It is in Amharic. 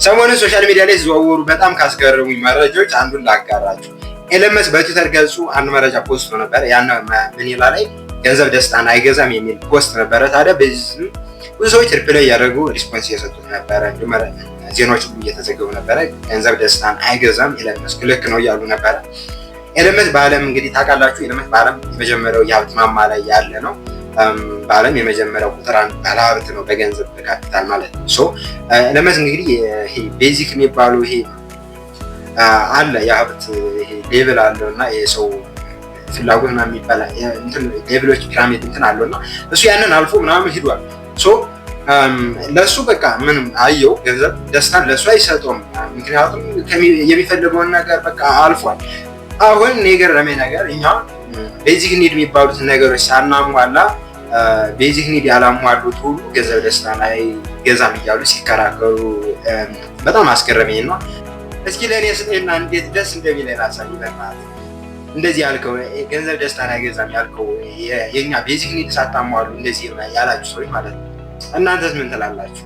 ሰሞኑን ሶሻል ሚዲያ ላይ ሲዘዋወሩ በጣም ካስገረሙኝ መረጃዎች አንዱን ላጋራችሁ። ኤለን መስክ በትዊተር ገጹ አንድ መረጃ ፖስት ነበር። ያን ምን ይላል ላይ ገንዘብ ደስታን አይገዛም የሚል ፖስት ነበረ። ታዲያ በዚህ ብዙ ሰዎች ሪፕላይ ያደረጉ ሪስፖንስ እየሰጡት ነበረ። ዜናዎች ሁሉ እየተዘገቡ ነበረ። ገንዘብ ደስታን አይገዛም ኤለን መስክ ልክ ነው እያሉ ነበረ። ኤለን መስክ በዓለም እንግዲህ ታውቃላችሁ፣ ኤለን መስክ በዓለም የመጀመሪያው የሀብት ማማ ላይ ያለ ነው። በዓለም የመጀመሪያው ቁጥር አንድ ባለሀብት ነው በገንዘብ በካፒታል ማለት ነው። ኤለን መስክ እንግዲህ ይሄ ቤዚክ የሚባለው ይሄ አለ የሀብት ይሄ ሌቭል አለው እና የሰው ፍላጎት ምናምን የሚባል እንትን ሌቭሎች ፒራሚድ እንትን አለው እና እሱ ያንን አልፎ ምናምን ሂዷል። ለሱ በቃ ምንም አየው ገንዘብ ደስታን ለሱ አይሰጠውም። ምክንያቱም የሚፈልገውን ነገር በቃ አልፏል። አሁን የገረመኝ ነገር እኛ ቤዚክ ኒድ የሚባሉትን ነገሮች ሳናሟላ ቤዚክ ኒድ ያላሟሉት ሁሉ ገንዘብ ደስታን አይገዛም እያሉ ሲከራከሩ በጣም አስገረመኝ ነው። እስኪ ለእኔ ስጤና እንዴት ደስ እንደሚለኝ ላሳይ። በእናትህ እንደዚህ ያልከው ገንዘብ ደስታን አይገዛም ያልከው የኛ ቤዚክ ኒድ ሳታሟሉ እንደዚህ ያላችሁ ሰዎች ማለት ነው። እናንተስ ምን ትላላችሁ?